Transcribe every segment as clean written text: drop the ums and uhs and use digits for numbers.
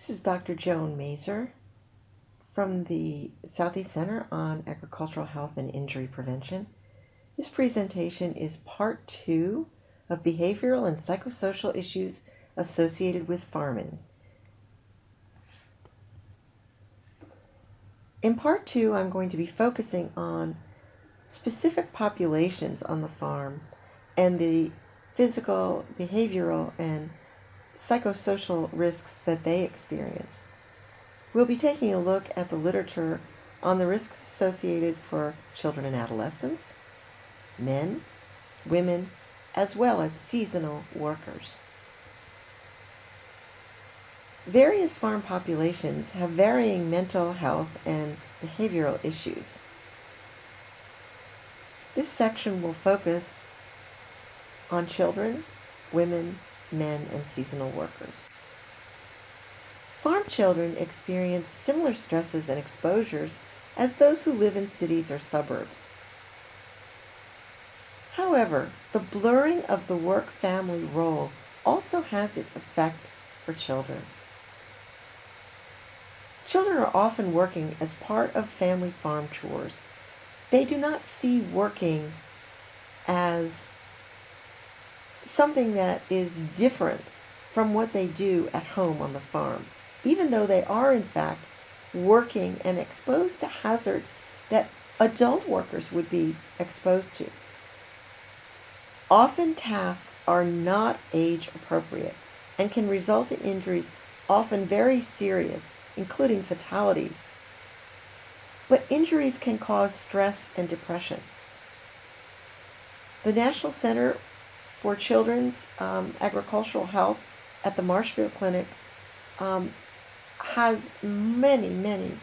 This is Dr. Joan Mazur from the Southeast Center on Agricultural Health and Injury Prevention. This presentation is part 2 of behavioral and psychosocial issues associated with farming. In part 2, I'm going to be focusing on specific populations on the farm and the physical, behavioral, and psychosocial risks that they experience. We'll be taking a look at the literature on the risks associated for children and adolescents, men, women, as well as seasonal workers. Various farm populations have varying mental health and behavioral issues. This section will focus on children, women, men, and seasonal workers. Farm children experience similar stresses and exposures as those who live in cities or suburbs. However, the blurring of the work-family role also has its effect for children. Children are often working as part of family farm chores. They do not see working as something that is different from what they do at home on the farm, even though they are in fact working and exposed to hazards that adult workers would be exposed to. Often tasks are not age appropriate and can result in injuries often very serious, including fatalities. But injuries can cause stress and depression. The National Center for Children's Agricultural Health at the Marshfield Clinic has many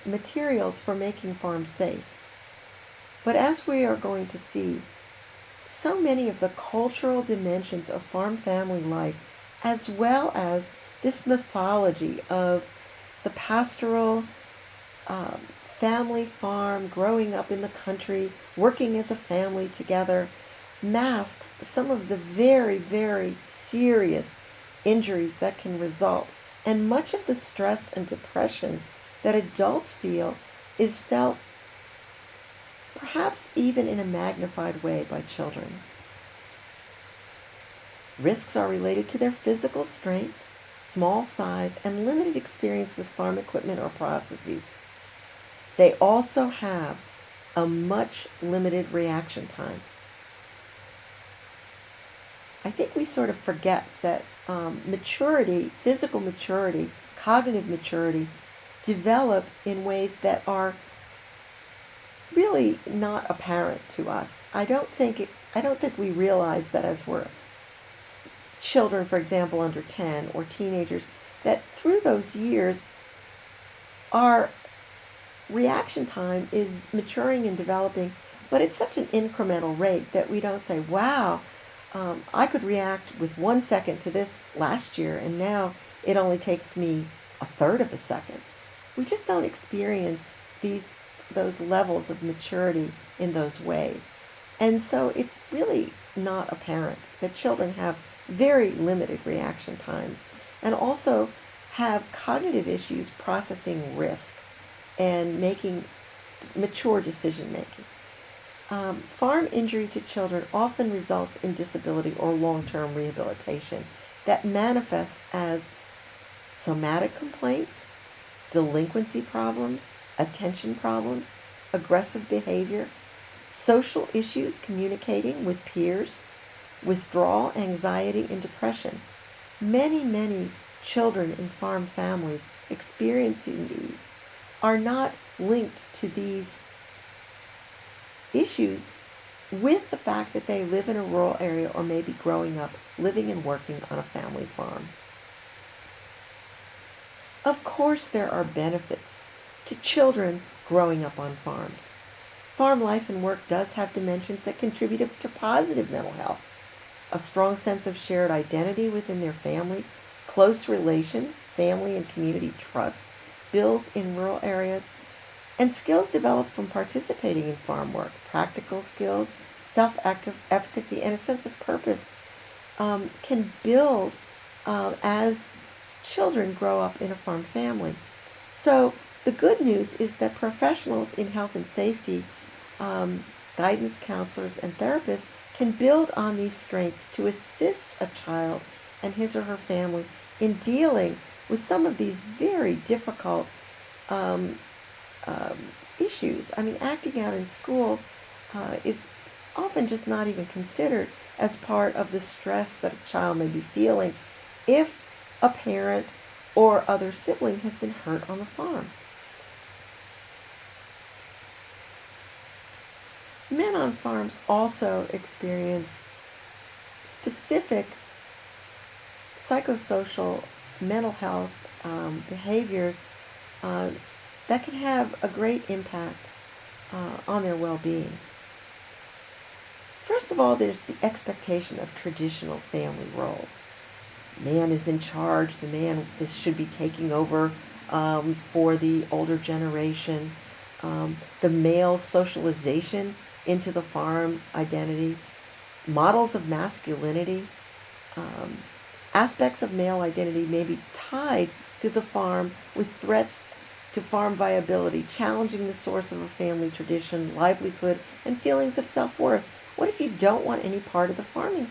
materials for making farms safe. But as we are going to see, so many of the cultural dimensions of farm family life, as well as this mythology of the pastoral family farm, growing up in the country, working as a family together, masks some of the very serious injuries that can result. And much of the stress and depression that adults feel is felt perhaps even in a magnified way by children. Risks are related to their physical strength, small size, and limited experience with farm equipment or processes. They also have a much limited reaction time. I think we sort of forget that maturity, physical maturity, cognitive maturity, develop in ways that are really not apparent to us. I don't think we realize that as we're children, for example, under 10 or teenagers, that through those years, our reaction time is maturing and developing, but it's such an incremental rate that we don't say, wow, I could react with 1 second to this last year, and now it only takes me a third of a second. We just don't experience those levels of maturity in those ways. And so it's really not apparent that children have very limited reaction times and also have cognitive issues processing risk and making mature decision making. Farm injury to children often results in disability or long-term rehabilitation that manifests as somatic complaints, delinquency problems, attention problems, aggressive behavior, social issues communicating with peers, withdrawal, anxiety, and depression. Many children in farm families experiencing these are not linked to these issues with the fact that they live in a rural area or maybe growing up living and working on a family farm. Of course, there are benefits to children growing up on farms. Farm life and work does have dimensions that contribute to positive mental health. A strong sense of shared identity within their family, close relations, family and community trust builds in rural areas, and skills developed from participating in farm work, practical skills, self-efficacy, and a sense of purpose can build as children grow up in a farm family. So the good news is that professionals in health and safety, um, guidance counselors, and therapists can build on these strengths to assist a child and his or her family in dealing with some of these very difficult um, um, issues. I mean, acting out in school is often just not even considered as part of the stress that a child may be feeling if a parent or other sibling has been hurt on the farm. Men on farms also experience specific psychosocial mental health behaviors uh, that can have a great impact on their well-being. First of all, there's the expectation of traditional family roles. Man is in charge, the man should be taking over for the older generation. The male socialization into the farm identity, models of masculinity, um, aspects of male identity may be tied to the farm with threats to farm viability, challenging the source of a family tradition, livelihood, and feelings of self-worth. What if you don't want any part of the farming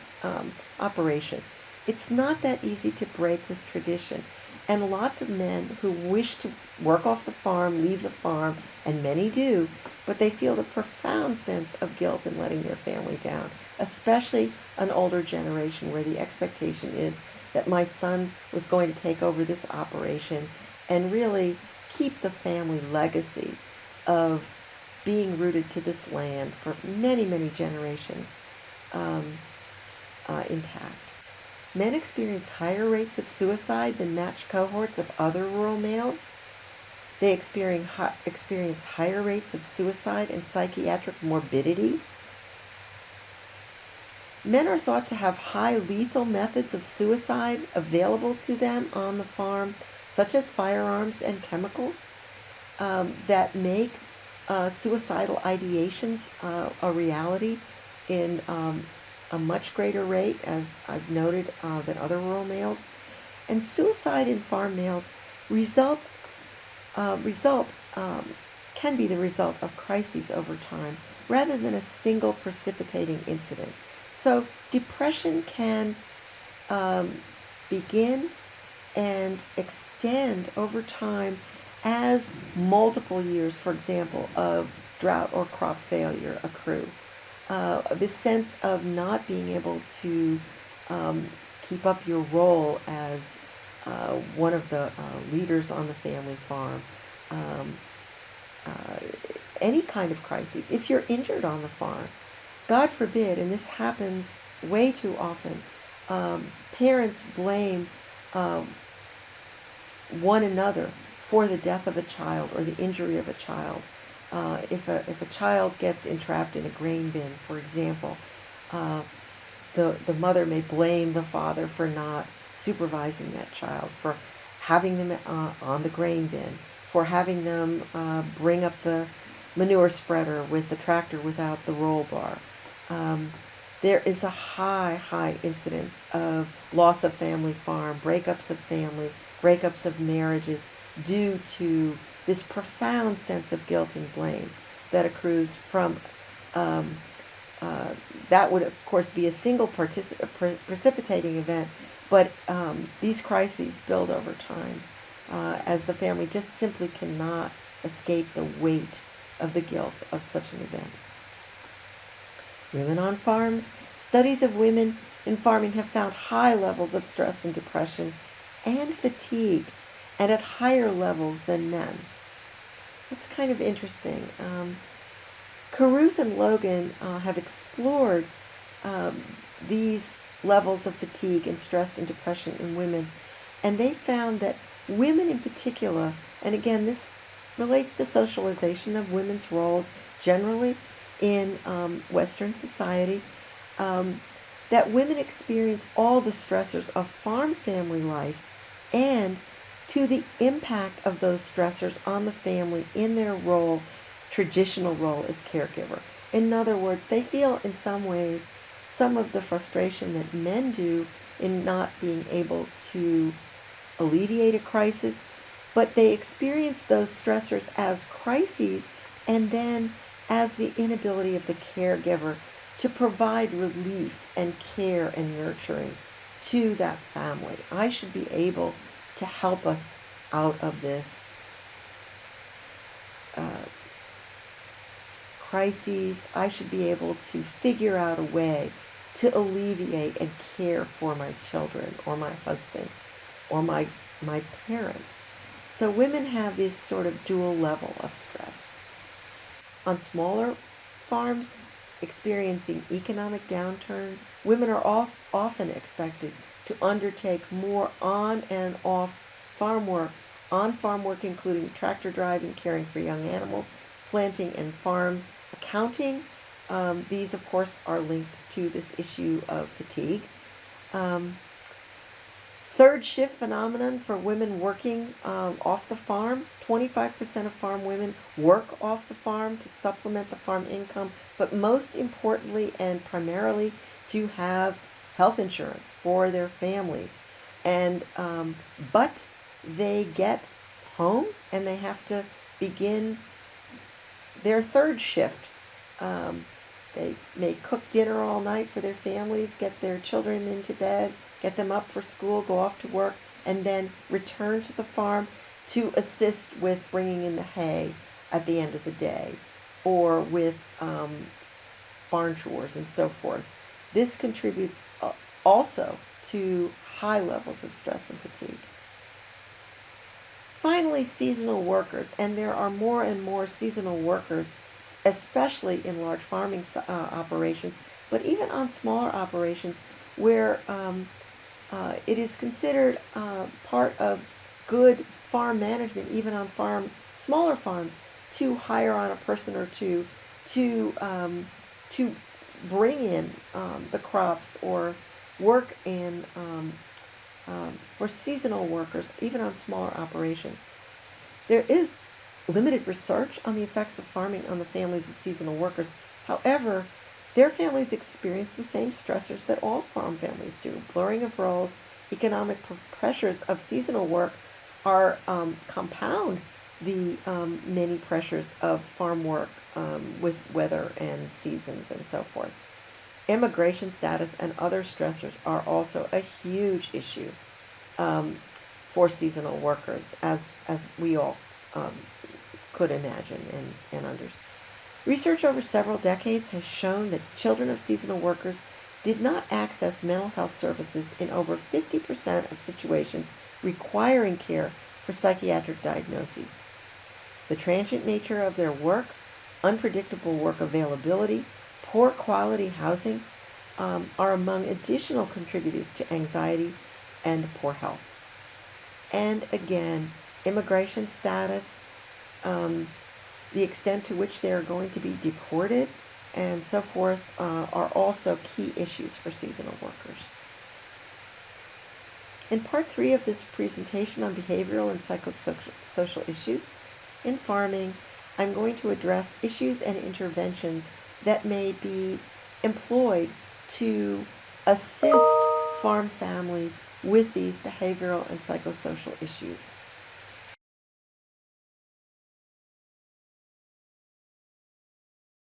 operation? It's not that easy to break with tradition. And lots of men who wish to work off the farm, leave the farm, and many do, but they feel a profound sense of guilt in letting their family down, especially an older generation where the expectation is that my son was going to take over this operation and really keep the family legacy of being rooted to this land for many, many generations intact. Men experience higher rates of suicide than matched cohorts of other rural males. They experience higher rates of suicide and psychiatric morbidity. Men are thought to have high lethal methods of suicide available to them on the farm, such as firearms and chemicals that make suicidal ideations a reality in a much greater rate, as I've noted, than other rural males. And suicide in farm males can be the result of crises over time rather than a single precipitating incident. So depression can begin and extend over time as multiple years, for example, of drought or crop failure accrue. This sense of not being able to keep up your role as one of the leaders on the family farm, any kind of crisis. If you're injured on the farm, God forbid, and this happens way too often, parents blame one another for the death of a child or the injury of a child. If a child gets entrapped in a grain bin, for example, the mother may blame the father for not supervising that child, for having them on the grain bin, for having them bring up the manure spreader with the tractor without the roll bar. There is a high incidence of loss of family farm, breakups of family, breakups of marriages due to this profound sense of guilt and blame that accrues from that would of course be a single precipitating event, but these crises build over time as the family just simply cannot escape the weight of the guilt of such an event. Women on farms. Studies of women in farming have found high levels of stress and depression and fatigue, and at higher levels than men. That's kind of interesting. Carruth and Logan have explored these levels of fatigue and stress and depression in women, and they found that women in particular, and again this relates to socialization of women's roles generally in Western society, that women experience all the stressors of farm family life and to the impact of those stressors on the family in their role, traditional role as caregiver. In other words, they feel in some ways some of the frustration that men do in not being able to alleviate a crisis, but they experience those stressors as crises and then as the inability of the caregiver to provide relief and care and nurturing to that family. I should be able to help us out of this uh, crises. I should be able to figure out a way to alleviate and care for my children or my husband or my parents. So women have this sort of dual level of stress. On smaller farms experiencing economic downturn, women are often expected to undertake more on and off farm work. On farm work including tractor driving, caring for young animals, planting and farm accounting. These, of course, are linked to this issue of fatigue. Third shift phenomenon for women working off the farm. 25% of farm women work off the farm to supplement the farm income, but most importantly and primarily to have health insurance for their families. And but they get home and they have to begin their third shift. They may cook dinner all night for their families, get their children into bed, get them up for school, go off to work, and then return to the farm to assist with bringing in the hay at the end of the day, or with barn chores and so forth. This contributes also to high levels of stress and fatigue. Finally, seasonal workers, and there are more and more seasonal workers, especially in large farming operations, but even on smaller operations where it is considered part of good farm management, even on smaller farms, to hire on a person or two to bring in the crops or work in for seasonal workers, even on smaller operations. There is limited research on the effects of farming on the families of seasonal workers. However, their families experience the same stressors that all farm families do. Blurring of roles, economic pressures of seasonal work are compound the many pressures of farm work with weather and seasons and so forth. Immigration status and other stressors are also a huge issue for seasonal workers, as we all could imagine and understand. Research over several decades has shown that children of seasonal workers did not access mental health services in over 50% of situations requiring care for psychiatric diagnoses. The transient nature of their work, unpredictable work availability, poor quality housing are among additional contributors to anxiety and poor health. And again, immigration status, the extent to which they are going to be deported, and so forth, are also key issues for seasonal workers. In part 3 of this presentation on behavioral and psychosocial issues in farming, I'm going to address issues and interventions that may be employed to assist farm families with these behavioral and psychosocial issues.